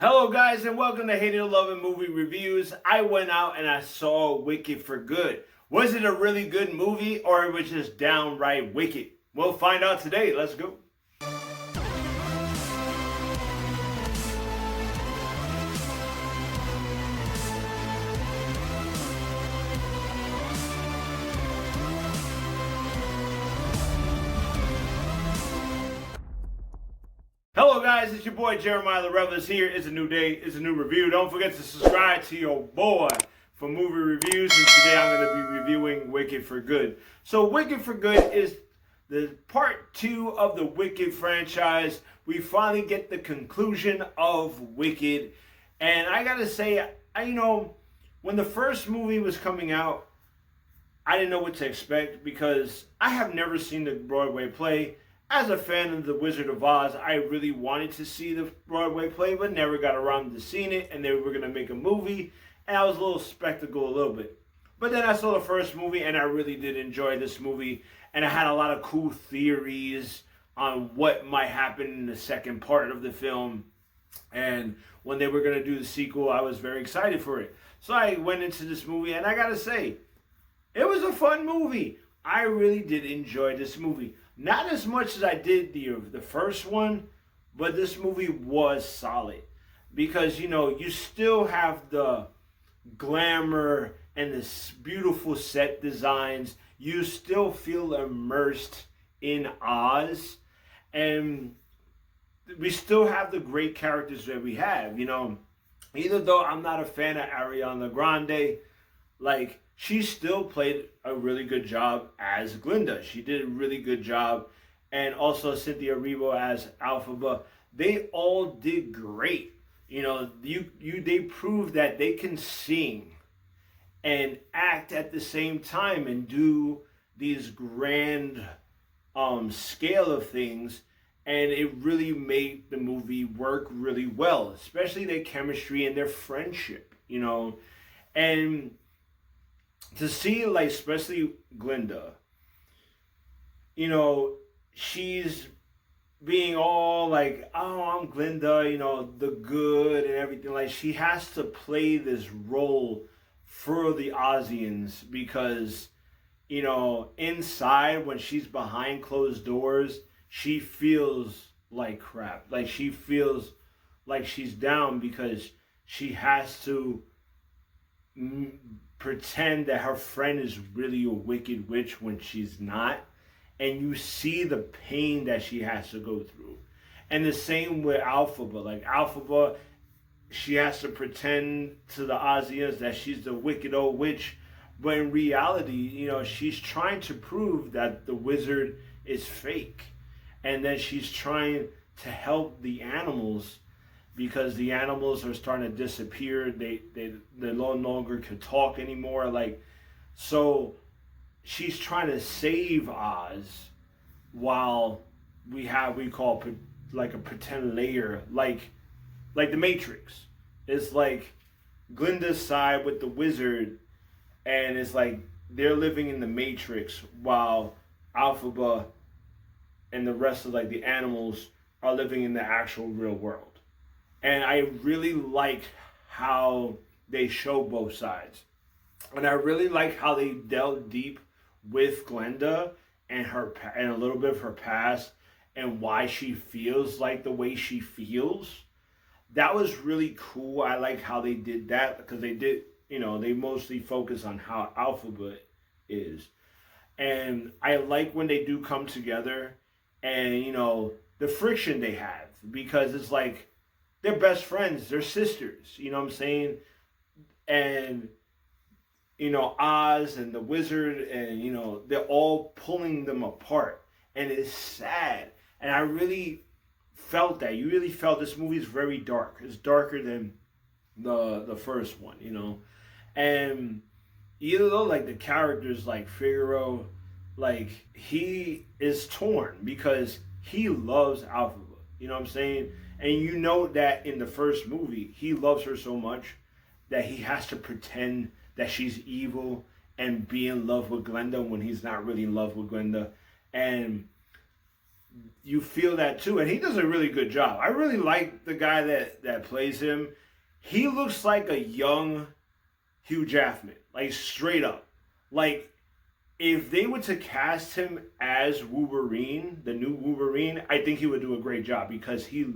Hello guys and welcome to Hated or Loving Movie Reviews. I went out and I saw Wicked for Good. Was it a really good movie or it was just downright wicked? We'll find out today. Let's go. Hello guys, it's your boy Jeremiah The Revelous here. It's a new day, it's a new review. Don't forget to subscribe to your boy for movie reviews, and today I'm going to be reviewing Wicked for Good. So Wicked for Good is the part 2 of the Wicked franchise. We finally get the conclusion of Wicked, and I gotta say, when the first movie was coming out, I didn't know what to expect because I have never seen the Broadway play. As a fan of The Wizard of Oz, I really wanted to see the Broadway play, but never got around to seeing it, and they were going to make a movie, and I was a little skeptical a little bit. But then I saw the first movie, and I really did enjoy this movie, and I had a lot of cool theories on what might happen in the second part of the film, and when they were going to do the sequel, I was very excited for it. So I went into this movie, and I got to say, it was a fun movie. I really did enjoy this movie. Not as much as I did the first one, but this movie was solid. Because, you still have the glamour and the beautiful set designs. You still feel immersed in Oz. And we still have the great characters that we have, Even though I'm not a fan of Ariana Grande, she still played a really good job as Glinda. She did a really good job. And also Cynthia Erivo as Elphaba. They all did great. They proved that they can sing and act at the same time and do these grand scale of things. And it really made the movie work really well, especially their chemistry and their friendship, And to see, especially Glinda, she's being all oh, I'm Glinda, the good and everything. She has to play this role for the Ozians because, inside when she's behind closed doors, she feels like crap. She feels like she's down because she has to pretend that her friend is really a wicked witch when she's not. And you see the pain that she has to go through. And the same with Elphaba. Elphaba, she has to pretend to the Ozians that she's the wicked old witch. But in reality, she's trying to prove that the wizard is fake. And then she's trying to help the animals because the animals are starting to disappear. They no longer can talk anymore. So she's trying to save Oz while we call a pretend layer, like the Matrix. It's like Glinda's side with the wizard, and it's like they're living in the Matrix while Elphaba and the rest of the animals are living in the actual real world. And I really like how they show both sides. And I really like how they delved deep with Glinda and a little bit of her past and why she feels like the way she feels. That was really cool. I like how they did that because they mostly focus on how Elphaba is. And I like when they do come together and, the friction they have because it's like they're best friends, they're sisters, you know what I'm saying? And Oz and the wizard and, they're all pulling them apart. And it's sad. And I really felt that. You really felt this movie is very dark. It's darker than the first one, And even though, the characters like Figaro, he is torn because he loves Elphaba. You know what I'm saying? And that in the first movie, he loves her so much that he has to pretend that she's evil and be in love with Glinda when he's not really in love with Glinda. And you feel that too, and he does a really good job. I really like the guy that plays him. He looks like a young Hugh Jackman, like straight up. Like if they were to cast him as Wolverine, the new Wolverine, I think he would do a great job because he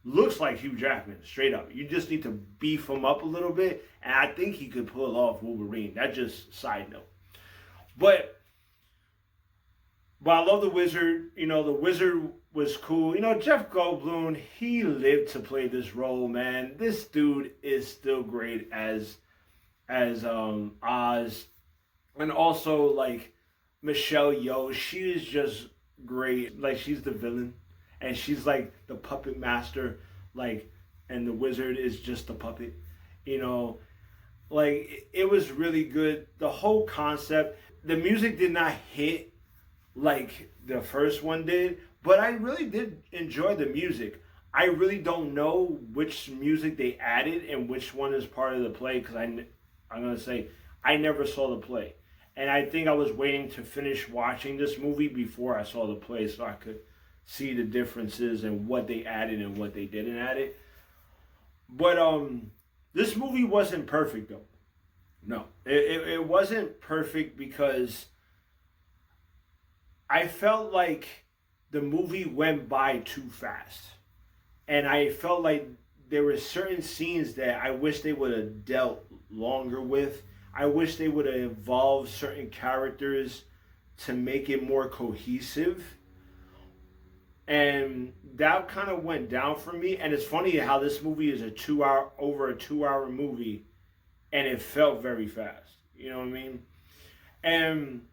looks like Hugh Jackman, straight up. You just need to beef him up a little bit, and I think he could pull off Wolverine. That's just side note. But I love the Wizard. You know, the Wizard was cool. You know, Jeff Goldblum, he lived to play this role, man. This dude is still great as Oz. And also, like, Michelle Yeoh, she is just great. Like, she's the villain. And she's, like, the puppet master. Like, and the Wizard is just the puppet. You know, like, it was really good. The whole concept, the music did not hit like the first one did, but I really did enjoy the music. I really don't know which music they added and which one is part of the play, because I'm going to say I never saw the play. And I think I was waiting to finish watching this movie before I saw the play so I could see the differences and what they added and what they didn't add it. But this movie wasn't perfect though. No, it wasn't perfect because I felt like the movie went by too fast. And I felt like there were certain scenes that I wish they would have dealt longer with. I wish they would have evolved certain characters to make it more cohesive. And that kind of went down for me. And it's funny how this movie is over a 2 hour movie, and it felt very fast. You know what I mean? And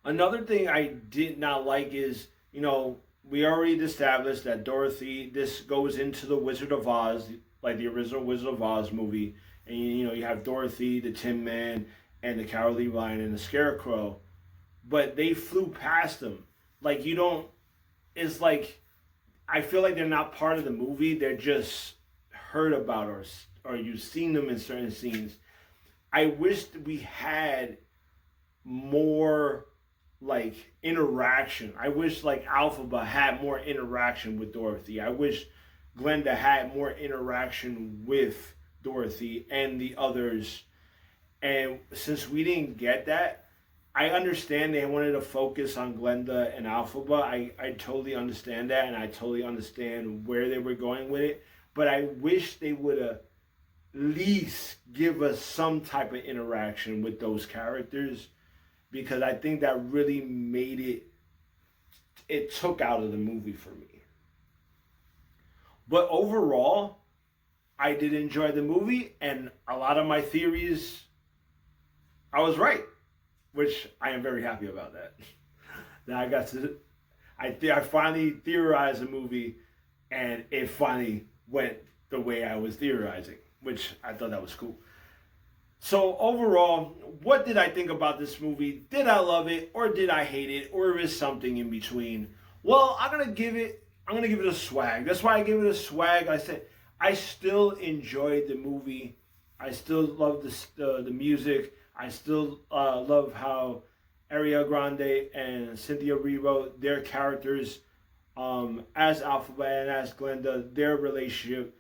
another thing I did not like is, you know, we already established that Dorothy, this goes into the Wizard of Oz, like the original Wizard of Oz movie. And, you know, you have Dorothy, the Tin Man, and the Cowardly Lion, and the Scarecrow. But they flew past them. Like, you don't, it's like, I feel like they're not part of the movie. They're just heard about or you've seen them in certain scenes. I wish we had more like interaction. I wish like Alphaba had more interaction with Dorothy. I wish Glenda had more interaction with Dorothy and the others. And since we didn't get that, I understand they wanted to focus on Glenda and Alphaba. I totally understand that, and I totally understand where they were going with it. But I wish they would have at least give us some type of interaction with those characters, because I think that really made it took out of the movie for me. But overall, I did enjoy the movie, and a lot of my theories, I was right, which I am very happy about that. That I finally theorized a movie, and it finally went the way I was theorizing, which I thought that was cool. So overall, what did I think about this movie? Did I love it, or did I hate it, or is something in between? Well, I'm gonna give it a swag. That's why I gave it a swag. I said I still enjoyed the movie. I still love the music. I still love how Ariana Grande and Cynthia Erivo, their characters, as Alphaba and as Glenda, their relationship,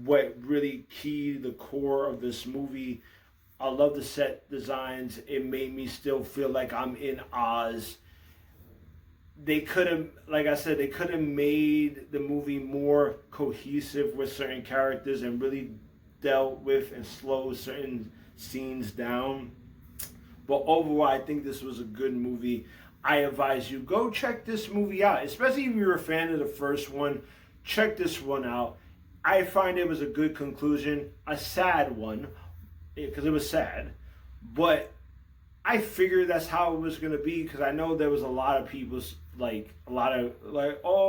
what really keyed the core of this movie. I love the set designs. It made me still feel like I'm in Oz. They could have, like I said, they could have made the movie more cohesive with certain characters and really dealt with and slowed certain scenes down. But overall, I think this was a good movie. I advise you, go check this movie out. Especially if you're a fan of the first one, check this one out. I find it was a good conclusion, a sad one, because it was sad. But I figured that's how it was going to be, because I know there was a lot of people, oh,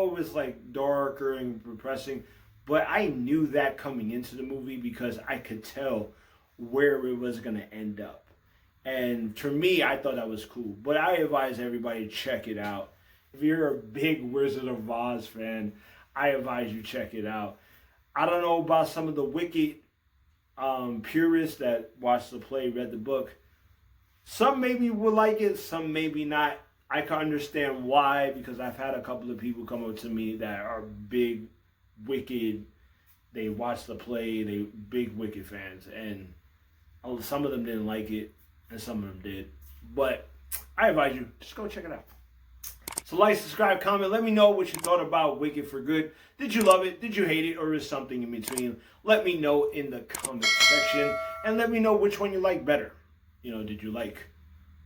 it was like darker and depressing. But I knew that coming into the movie because I could tell where it was going to end up. And for me, I thought that was cool. But I advise everybody to check it out. If you're a big Wizard of Oz fan, I advise you check it out. I don't know about some of the Wicked purists that watched the play, read the book. Some maybe will like it, some maybe not. I can understand why, because I've had a couple of people come up to me that are big Wicked. They watch the play. They big Wicked fans, and some of them didn't like it, and some of them did. But I advise you, just go check it out. So like, subscribe, comment. Let me know what you thought about Wicked for Good. Did you love it? Did you hate it? Or is something in between? Let me know in the comment section. And let me know which one you like better. You know, did you like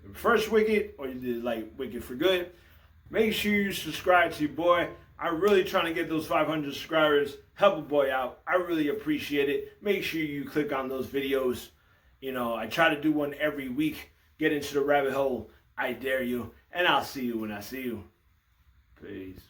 the first Wicked, or did you like Wicked for Good? Make sure you subscribe to your boy. I'm really trying to get those 500 subscribers. Help a boy out. I really appreciate it. Make sure you click on those videos. You know, I try to do one every week. Get into the rabbit hole. I dare you. And I'll see you when I see you. Peace.